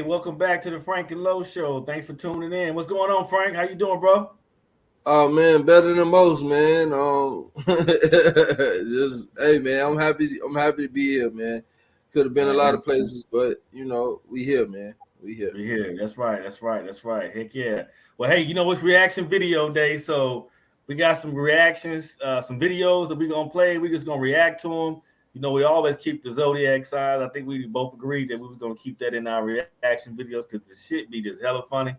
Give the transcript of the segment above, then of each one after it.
welcome back to the Frank and Lowe Show. Thanks for tuning in. What's going on, Frank? How you doing, bro? Oh man, better than most, man. Just hey man, I'm happy. I'm happy to be here, man. Could have been a Man, lot that's of places, but we here, man. We here. we're here. That's right. That's right. That's right. Heck yeah. Well, hey, it's reaction video day, so we got some reactions, some videos that we're gonna play. We're just gonna react to them. We always keep the zodiac signs. I think we both agreed that we was gonna keep that in our reaction videos because the shit be just hella funny.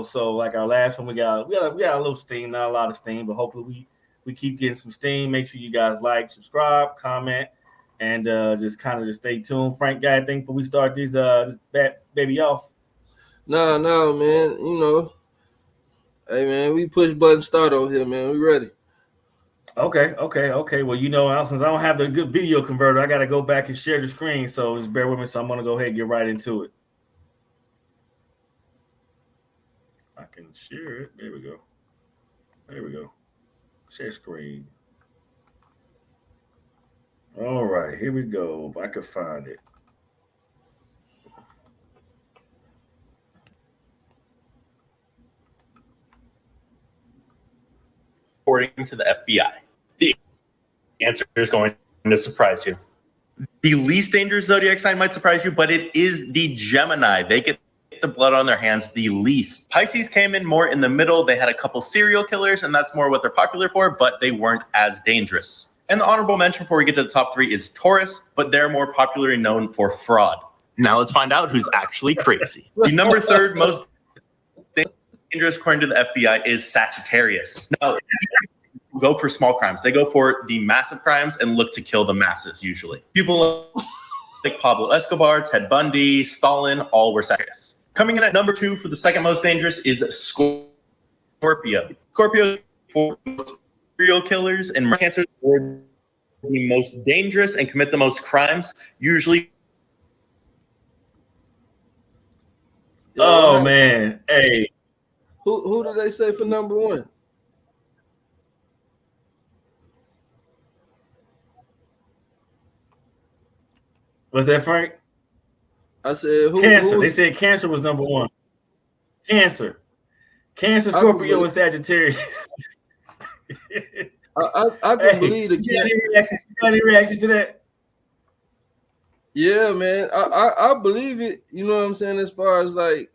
So like our last one, we got a little steam, not a lot of steam, but hopefully we keep getting some steam. Make sure you guys like, subscribe, comment, and just kind of just stay tuned. Frank, got anything before we start this baby off? No, man. Hey man, we push button start over here, man. We ready. Okay. Well, since I don't have the good video converter, I got to go back and share the screen. So just bear with me. So I'm gonna go ahead and get right into it. I can share it. There we go. Share screen. All right, here we go. If I could find it. According to the FBI, the answer is going to surprise you. The least dangerous zodiac sign might surprise you, but it is the Gemini. They get the blood on their hands the least. Pisces came in more in the middle. They had a couple serial killers, and that's more what they're popular for, but they weren't as dangerous. And the honorable mention before we get to the top three is Taurus, but they're more popularly known for fraud. Now let's find out who's actually crazy. The number third most dangerous, according to the FBI, is Sagittarius. Now, go for small crimes. They go for the massive crimes and look to kill the masses, usually. People like Pablo Escobar, Ted Bundy, Stalin, all were Sagittarius. Coming in at number 2 for the second most dangerous is Scorpio. Scorpio for serial killers and cancers are the most dangerous and commit the most crimes, usually. Oh man, hey. Who did they say for number 1? Was that Frank? I said who? Cancer. They said Cancer was number 1. Cancer, Scorpio, and Sagittarius. I can believe the. You got any reaction to that? Yeah, man. I believe it. You know what I'm saying? As far as like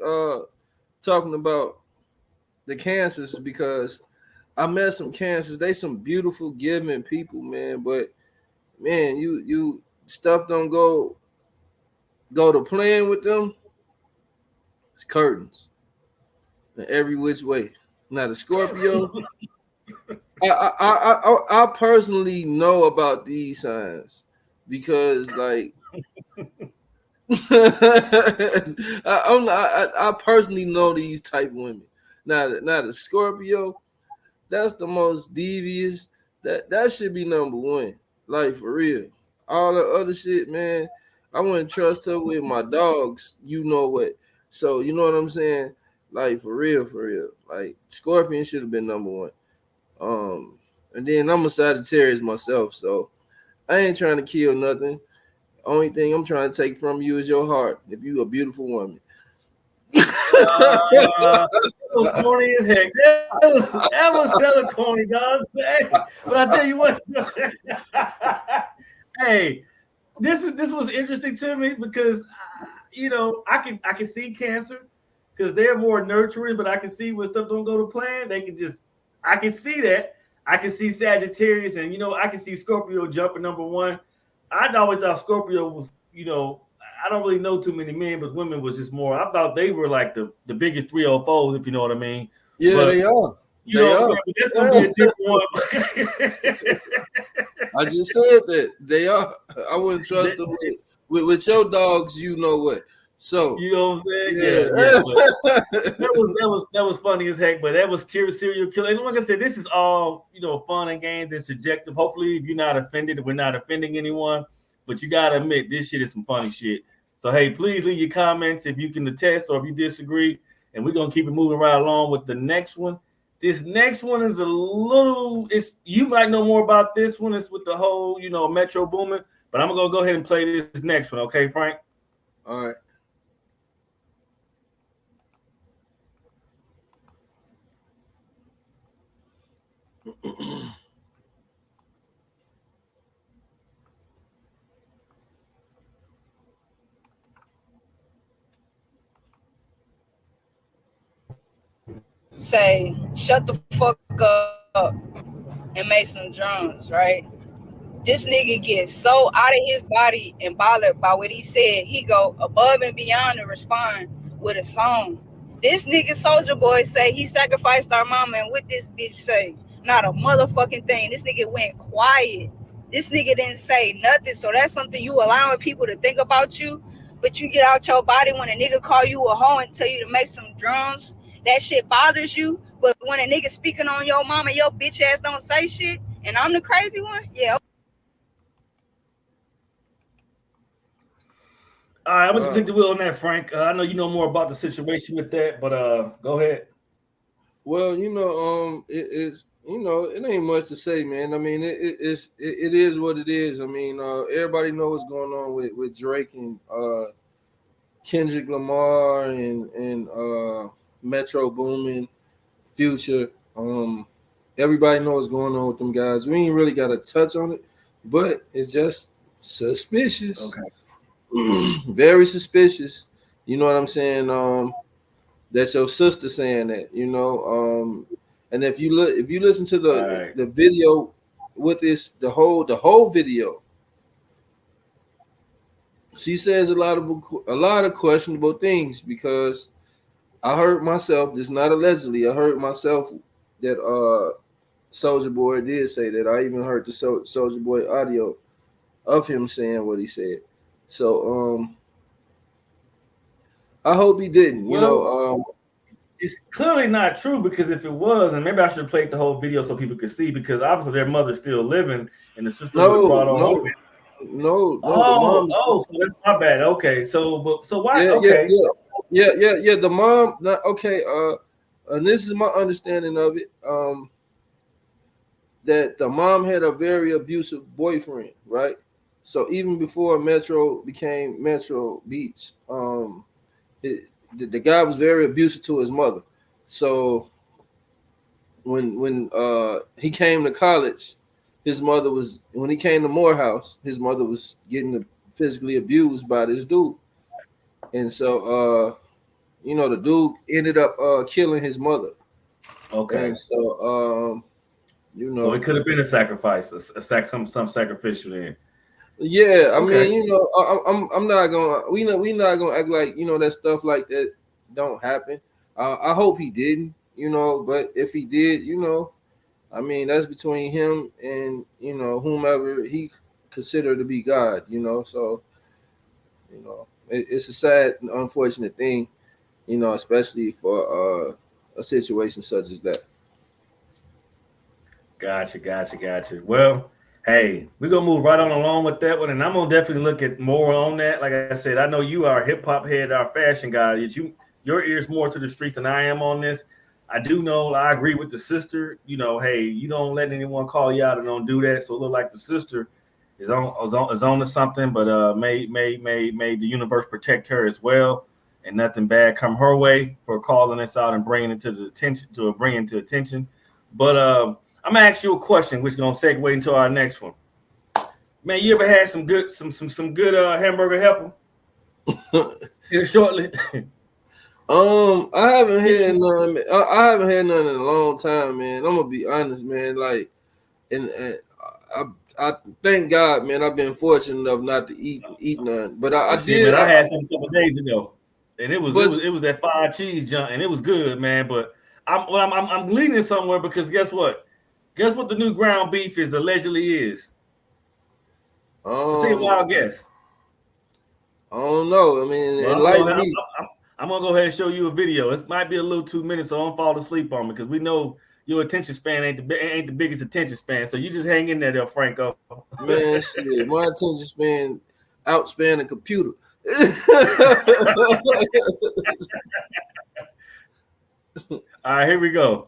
talking about the cancers, because I met some cancers. They some beautiful, giving people, man. But man, you stuff don't go to playing with them. It's curtains in every which way. Now the Scorpio, I personally know about these signs because like I personally know these type of women. Now the Scorpio, that's the most devious. That should be number 1. Like for real. All the other shit, man, I wouldn't trust her with my dogs. You know what? So you know what I'm saying? Like for real. Like Scorpion should have been number 1. And then I'm a Sagittarius myself, so I ain't trying to kill nothing. Only thing I'm trying to take from you is your heart. If you a beautiful woman. That was corny as heck. That was hella corny, dog. But I tell you what, hey, this was interesting to me because I can see Cancer because they're more nurturing, but I can see when stuff don't go to plan, I can see that. I can see Sagittarius, and I can see Scorpio jumping number 1. I always thought Scorpio was, I don't really know too many men, but women was just more. I thought they were like the biggest 304s, if you know what I mean. Yeah, but, they are. That's gonna be a different one. I just said that they are. I wouldn't trust them with your dogs. You know what? So you know what I'm saying? Yeah. That was funny as heck. But that was serial killer. And like I said, this is all fun and games and subjective. Hopefully, if you're not offended, we're not offending anyone. But you gotta admit, this shit is some funny shit. So hey, please leave your comments if you can attest or if you disagree, and we're gonna keep it moving right along with the next one. This next one is you might know more about this one. It's with the whole Metro Boomin, but I'm gonna go ahead and play this next one. Okay, Frank? All right. say, shut the fuck up and make some drums, right? This nigga gets so out of his body and bothered by what he said, he go above and beyond to respond with a song. This nigga Soldier Boy say he sacrificed our mama, and what this bitch say? Not a motherfucking thing. This nigga went quiet. This nigga didn't say nothing. So that's something you allowing people to think about you, but you get out your body when a nigga call you a hoe and tell you to make some drums. That shit bothers you. But when a nigga speaking on your mama, your bitch ass don't say shit, and I'm the crazy one, yeah. All right, I'm gonna take the wheel on that, Frank. I know you know more about the situation with that, but go ahead. Well, it's it ain't much to say, man. I mean, it is what it is. I mean, everybody knows what's going on with Drake and Kendrick Lamar and Metro Boomin, Future. Everybody knows what's going on with them guys. We ain't really got to touch on it, but it's just suspicious. Okay. Very suspicious. You know what I'm saying? That's your sister saying that, and if you listen to the video with the whole video, she says a lot of questionable things, because I heard myself, this not allegedly, I heard myself that Soulja Boy did say that. I even heard the Soulja Boy audio of him saying what he said. So I hope he didn't. It's clearly not true, because if it was, and maybe I should have played the whole video so people could see, because obviously their mother's still living and the sister was brought on. No. So that's my bad. Okay, so why? Yeah, okay, yeah. The mom. Okay. And this is my understanding of it. That the mom had a very abusive boyfriend, right? So even before Metro became Metro Beats, the guy was very abusive to his mother. So when he came to college, when he came to Morehouse, his mother was getting physically abused by this dude. And so the dude ended up killing his mother. Okay. And so so it could have been a sacrifice, some sacrificial in. Yeah, I mean, I'm not gonna we not gonna act like that stuff like that don't happen. I hope he didn't, but if he did, I mean, that's between him and whomever he considered to be God, So it's a sad and unfortunate thing, especially for a situation such as that. Gotcha. Well, hey, we're gonna move right on along with that one, and I'm gonna definitely look at more on that. Like I said, I know you are a hip hop head, our fashion guy. Your ears more to the streets than I am on this. I do know, I agree with the sister. Hey, you don't let anyone call you out and don't do that. So it look like the sister is on to something, but may the universe protect her as well, and nothing bad come her way for calling us out and bringing it to attention. But I'm gonna ask you a question, which is gonna segue into our next one. Man, you ever had some good hamburger helper? Here shortly. I haven't had none. I haven't had none in a long time, man. I'm gonna be honest, man. Like, and I thank God, man. I've been fortunate enough not to eat none, but I did. Man, I had some a couple days ago, and it was that 5 cheese junk, and it was good, man. But I'm leaning somewhere, because guess what? Guess what the new ground beef is allegedly is? Take a wild guess. I don't know. I mean, I'm gonna go ahead and show you a video. It might be a little 2 minutes, so don't fall asleep on me, because we know your attention span ain't the biggest attention span. So you just hang in there, Franco. Man, shit, my attention span outspan a computer. All right, here we go.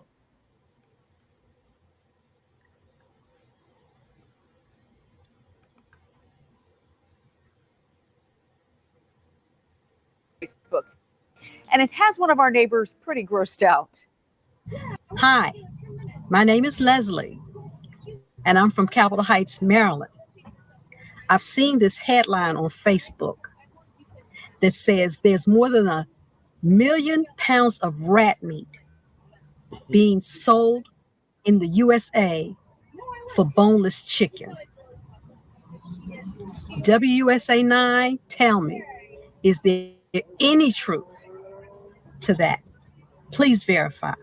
Facebook. And it has one of our neighbors pretty grossed out. Hi, My name is Leslie, and I'm from Capitol Heights, Maryland. I've seen this headline on Facebook that says there's more than 1 million pounds of rat meat being sold in the USA for boneless chicken. WUSA 9, tell me, is there any truth to that? Please verify.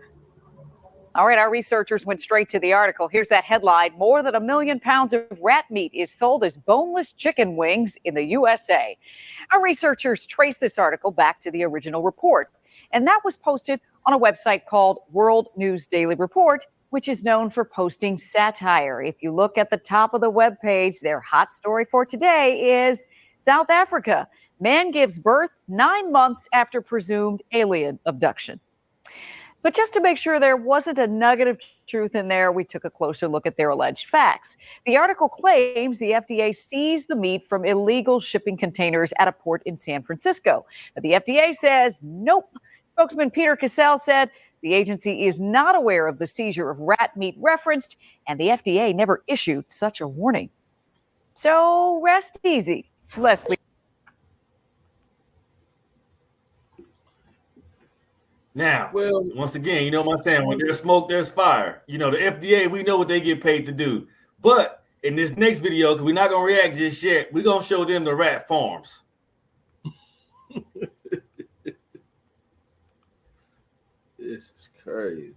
All right, our researchers went straight to the article. Here's that headline. More than 1 million pounds of rat meat is sold as boneless chicken wings in the USA. Our researchers traced this article back to the original report, and that was posted on a website called World News Daily Report, which is known for posting satire. If you look at the top of the webpage, their hot story for today is South Africa. Man gives birth 9 months after presumed alien abduction. But just to make sure there wasn't a nugget of truth in there, we took a closer look at their alleged facts. The article claims the FDA seized the meat from illegal shipping containers at a port in San Francisco. But the FDA says, nope. Spokesman Peter Cassell said the agency is not aware of the seizure of rat meat referenced, and the FDA never issued such a warning. So rest easy, Leslie. Now, Well, once again, you know what I'm saying? When there's smoke, there's fire. You know, the FDA, we know what they get paid to do. But in this next video, because we're not going to react just yet, we're going to show them the rat farms. this is crazy.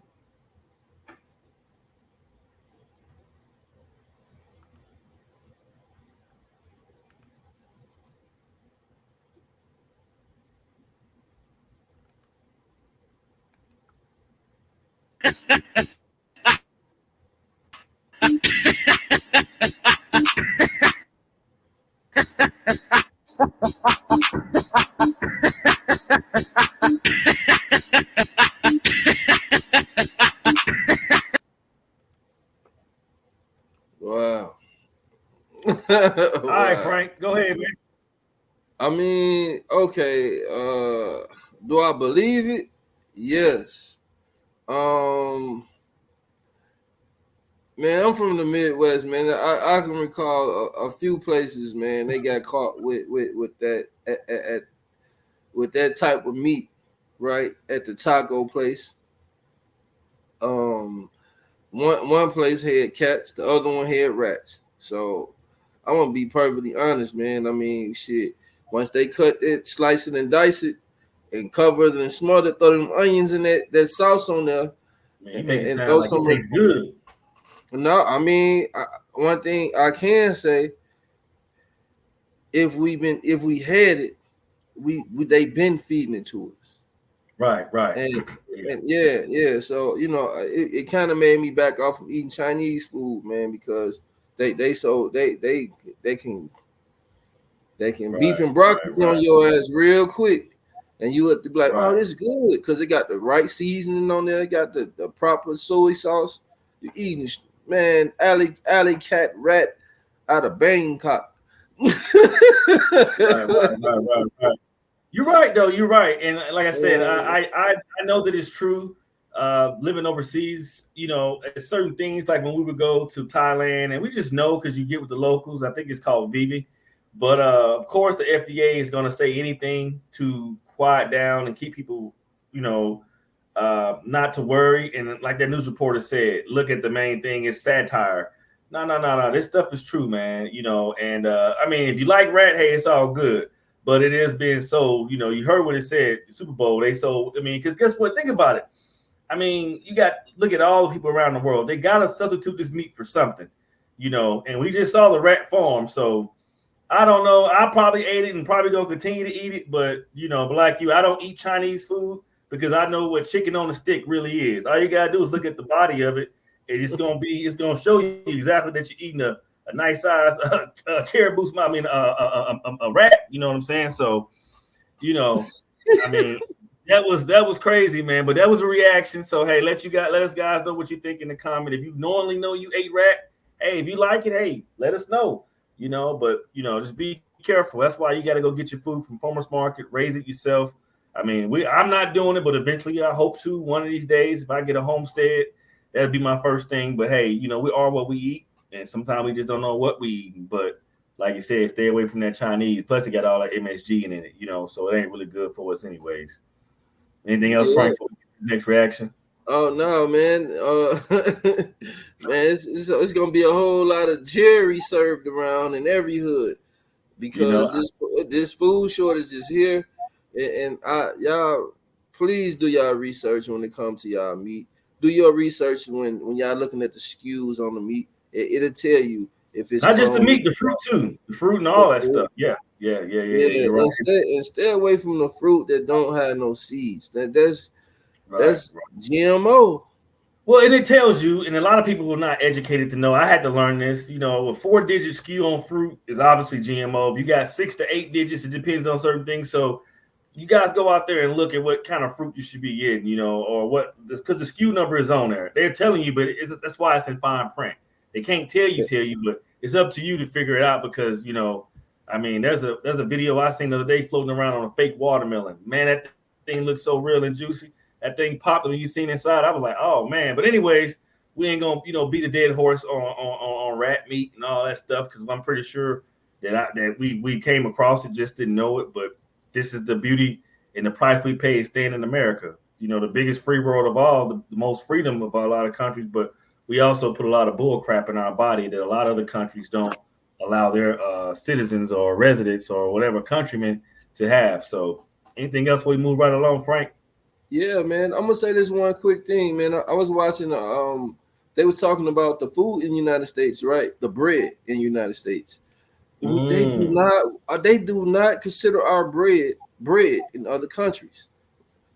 Wow. All right, Frank, go ahead, man. I mean, okay. Do I believe it? Yes. Man, I'm from the Midwest, man. I can recall a few places, man. They got caught with that with that type of meat, right, at the taco place. One place had cats, the other one had rats. So I'm gonna be perfectly honest, man. I mean, shit. Once they cut it, slice it and dice it, and cover it and smother it, throw them onions in that sauce on there, Man, you make it and sound throw like some. it tastes good. No, I mean, one thing I can say, if we had it, they've been feeding it to us. Right. And yeah. So it kind of made me back off from eating Chinese food, man, because they can beef and broccoli on your ass real quick, and you have to be like, oh, this is good because it got the right seasoning on there, it got the proper soy sauce. You're eating, man, alley cat rat out of Bangkok. Right. You're right, though. You're right, and like I said, I know that it's true. Living overseas, certain things like when we would go to Thailand, and we just know because you get with the locals. I think it's called Vivi, but of course the FDA is going to say anything to quiet down and keep people, not to worry. And like that news reporter said, look at the main thing is satire. No. This stuff is true, man. And I mean, if you like rat, hey, it's all good. But it is being sold. You heard what it said. The Super Bowl, they sold. I mean, because guess what? Think about it. I mean, look at all the people around the world. They got to substitute this meat for something, and we just saw the rat farm. So I don't know. I probably ate it and probably going to continue to eat it. But, but like you, I don't eat Chinese food because I know what chicken on a stick really is. All you got to do is look at the body of it. And it's going to show you exactly that you're eating a nice size caribou, a rat. You know what I'm saying? So, I mean, that was crazy, man. But that was a reaction. So hey, let us guys know what you think in the comment. If you knowingly know you ate rat, hey, if you like it, hey, let us know. But just be careful. That's why you got to go get your food from farmers market, raise it yourself. I mean, I'm not doing it, but eventually I hope to one of these days if I get a homestead. that'd be my first thing. But hey, you know, we are what we eat, and sometimes we just don't know what we eat. But like you said, stay away from that Chinese. Plus, it got all that MSG in it, you know, so it ain't really good for us anyways. Anything else, Frank, for next reaction? Oh no, man. Man, it's gonna be a whole lot of Jerry served around in every hood because this food shortage is here, and y'all please do y'all research when it comes to y'all meat. Do your research when y'all looking at the SKUs on the meat. It'll tell you if it's not just the meat, the fruit too, the fruit and all that stuff. Yeah. Right. And stay away from the fruit that don't have no seeds. That's GMO. Well, and it tells you, and a lot of people were not educated to know. I had to learn this. You know, a 4-digit SKU on fruit is obviously GMO. If you got 6 to 8 digits, it depends on certain things. So you guys go out there and look at what kind of fruit you should be getting, you know, or what, because the SKU number is on there. They're telling you, but that's why it's in fine print. They can't tell you, but it's up to you to figure it out because, you know, I mean, there's a video I seen the other day floating around on a fake watermelon. Man, that thing looks so real and juicy. That thing popped when you seen inside. I was like, oh man. But anyways, we ain't gonna, you know, beat a dead horse on rat meat and all that stuff because I'm pretty sure that we came across it, just didn't know it. But this is the beauty and the price we pay staying in America. You know, the biggest free world of all, the most freedom of a lot of countries, but we also put a lot of bull crap in our body that a lot of other countries don't allow their citizens or residents or whatever countrymen to have. So anything else we move right along, Frank? Yeah, man. I'm gonna say this one quick thing, man. I was watching they was talking about the food in the United States, right? The bread in the United States. They do not consider our bread in other countries.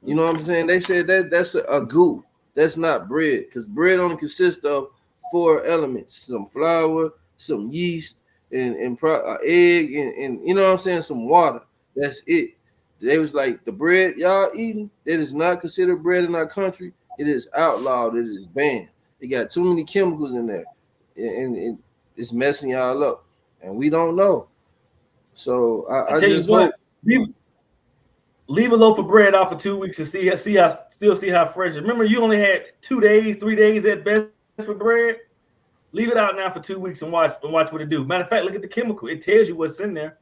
You know what I'm saying? They said that's a goo. That's not bread because bread only consists of 4 elements: some flour, some yeast, and egg, and you know what I'm saying, some water. That's it. They was like, the bread y'all eating, it is not considered bread in our country. It is outlawed. It is banned. It got too many chemicals in there, and it's messing y'all up. And we don't know. So I tell just you what, leave a loaf of bread out for 2 weeks and see how fresh. Remember, you only had 2 days, 3 days at best for bread. Leave it out now for 2 weeks and watch what it do. Matter of fact, look at the chemical. It tells you what's in there.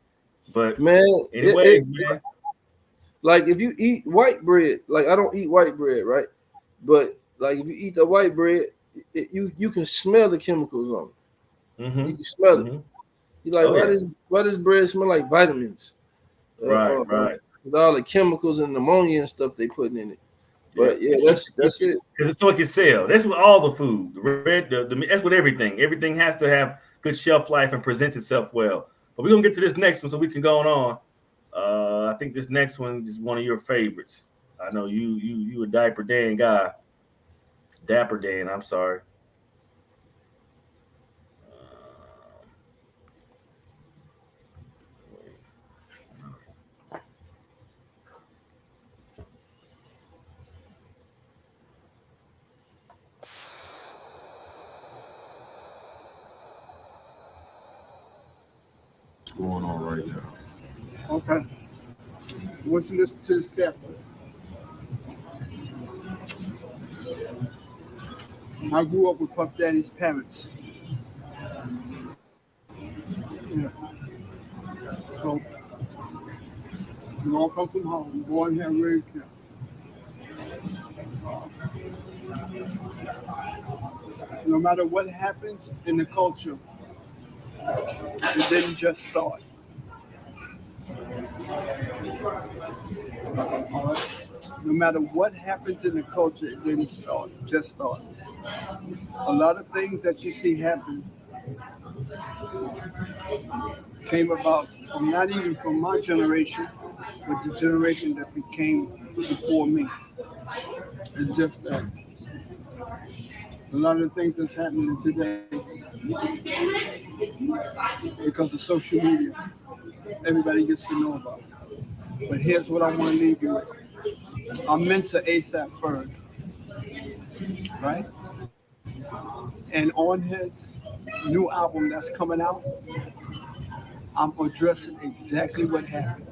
But man, anyways, man. Like if you eat white bread, like I don't eat white bread, right? But like if you eat the white bread, you can smell the chemicals on it. Mm-hmm. You can smell it. You're like, why does bread smell like vitamins? Right. With all the chemicals and ammonia and stuff they putting in it. But that's it. Because it's so it can sell. That's with all the food. The bread, that's with everything. Everything has to have good shelf life and presents itself well. But we're gonna get to this next one so we can go on. I think this next one is one of your favorites. I know you a Dapper Dan guy. Dapper Dan, I'm sorry. What's going on right now? Okay. I want you to listen to this carefully. I grew up with Puff Daddy's parents. Yeah. So, we all come from home, born here, raised here. No matter what happens in the culture, it didn't just start. All right? No matter what happens in the culture, it didn't just start. A lot of things that you see happen came about from not even from my generation, but the generation that became before me. It's just that a lot of the things that's happening today because of social media, everybody gets to know about it. But here's what I want to leave you with. I'm Mentor ASAP Ferg, right? And on his new album that's coming out, I'm addressing exactly what happened.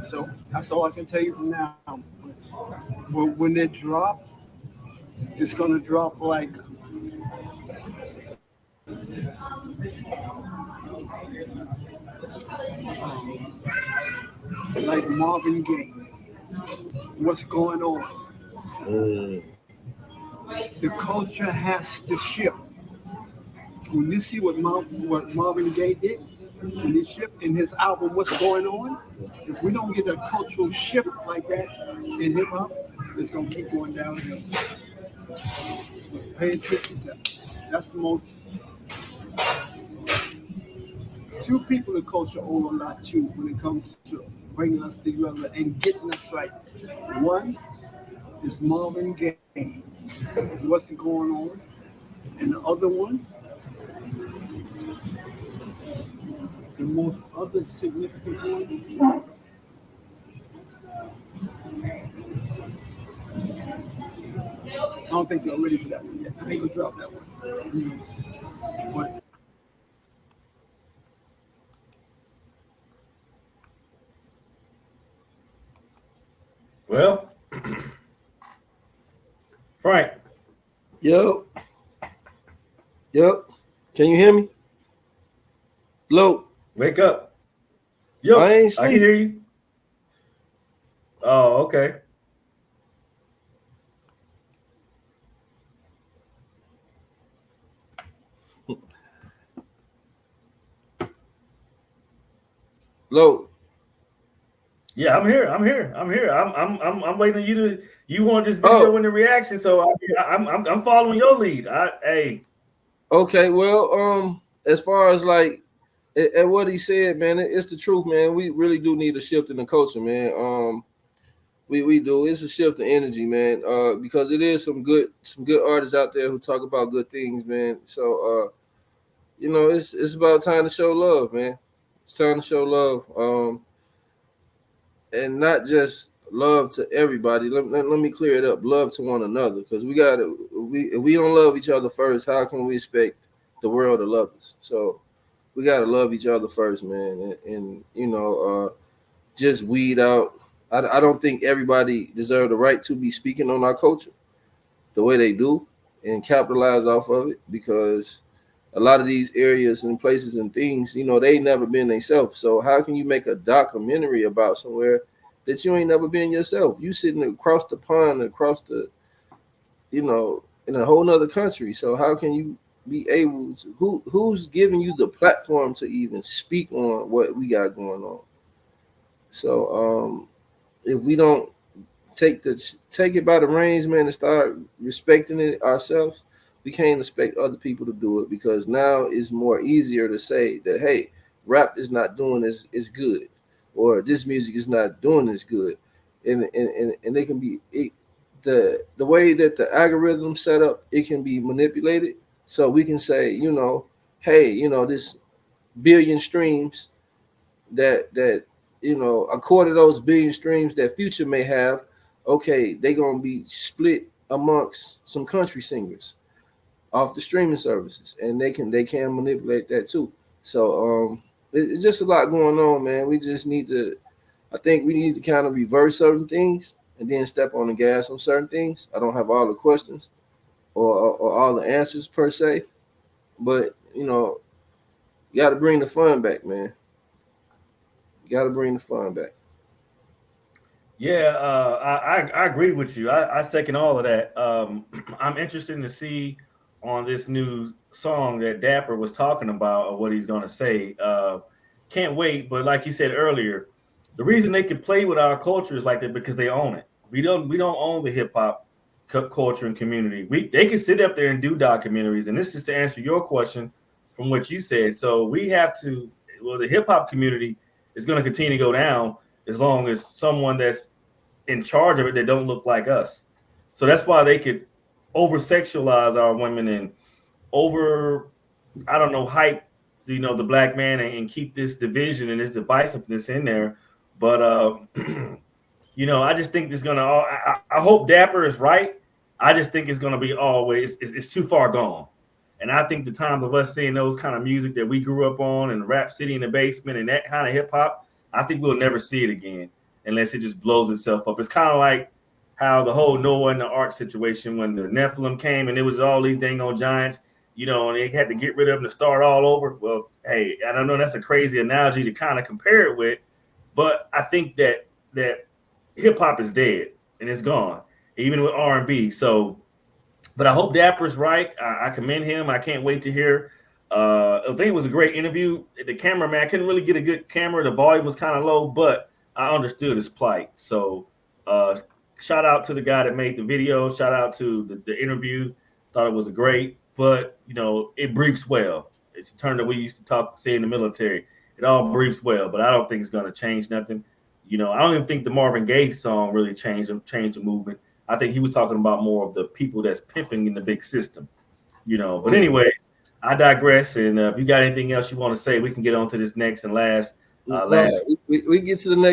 So that's all I can tell you from now. But when they drop, it's gonna drop like Marvin Gaye. What's going on? The culture has to shift. When you see what Marvin Gaye did, when he shifted in his album, What's Going On? If we don't get a cultural shift like that in hip hop, it's gonna keep going downhill. Pay attention to that. That's the most. Two people in culture owe a lot too when it comes to bringing us together and getting us right. One is Marvin Gaye. What's going on? And the other one, the most other significant one, I don't think you're ready for that one yet. I ain't gonna drop that one. But Well, Frank. Yep. Can you hear me? Low. Wake up. Yo, I ain't I can sleep. hear you. Oh, okay. Low. Yeah, I'm here. I'm waiting on you to. You want this video in the reaction, so I'm following your lead. Hey. Okay, well, as far as like and what he said, man, it's the truth, man. We really do need a shift in the culture, man. We do. It's a shift in energy, man. Because it is some good artists out there who talk about good things, man. So it's about time to show love, man. It's time to show love. And not just love to everybody. Let me clear it up. Love to one another, because if we don't love each other first, how can we expect the world to love us? So we gotta love each other first, man. And just weed out. I don't think everybody deserves the right to be speaking on our culture the way they do and capitalize off of it, because a lot of these areas and places and things, they never been themselves. So how can you make a documentary about somewhere that you ain't never been yourself? You sitting across the pond, across the, in a whole nother country. So how can you be able to, who's giving you the platform to even speak on what we got going on? So if we don't take it by the reins, man, and start respecting it ourselves, we can't expect other people to do it, because now it's more easier to say that, hey, rap is not doing as good, or this music is not doing as good, and it can be the way that the algorithm set up, it can be manipulated. So we can say, hey, this billion streams that a quarter of those billion streams that Future may have, okay, they're gonna be split amongst some country singers off the streaming services, and they can manipulate that too. So it's just a lot going on, man. We just need to, I think we need to kind of reverse certain things and then step on the gas on certain things. I don't have all the questions or all the answers per se, but you got to bring the fun back, man. You got to bring the fun back. Yeah, I agree with you. I second all of that. I'm interested to see on this new song that Dapper was talking about, or what he's going to say. Can't wait. But like you said earlier, the reason they can play with our culture is like that because they own it. We don't own the hip hop culture and community. They can sit up there and do documentaries. And this is to answer your question from what you said. So we have to. Well, the hip hop community is going to continue to go down as long as someone that's in charge of it that don't look like us. So that's why they could over sexualize our women and hype, the black man and keep this division and this divisiveness in there. But I just think it's gonna. I hope Dapper is right. I just think it's gonna be always. It's too far gone. And I think the time of us seeing those kind of music that we grew up on and Rap City in the Basement and that kind of hip hop, I think we'll never see it again unless it just blows itself up. It's kind of like how the whole Noah and the Ark situation, when the Nephilim came and it was all these dang old giants, you know, and they had to get rid of them to start all over. Well, hey, I don't know, that's a crazy analogy to kind of compare it with, but I think that hip hop is dead and it's gone, even with R&B. So, but I hope Dapper's right. I commend him. I can't wait to hear. I think it was a great interview. The cameraman couldn't really get a good camera. The volume was kind of low, but I understood his plight. So, shout out to the guy that made the video. Shout out to the interview. Thought it was great, but you know, it briefs well. It's a term that we used to say in the military. It all briefs well, but I don't think it's going to change nothing. You know, I don't even think the Marvin Gaye song really changed the movement. I think he was talking about more of the people that's pimping in the big system, you know. But anyway, I digress. And if you got anything else you want to say, we can get on to this next and last. We get to the next.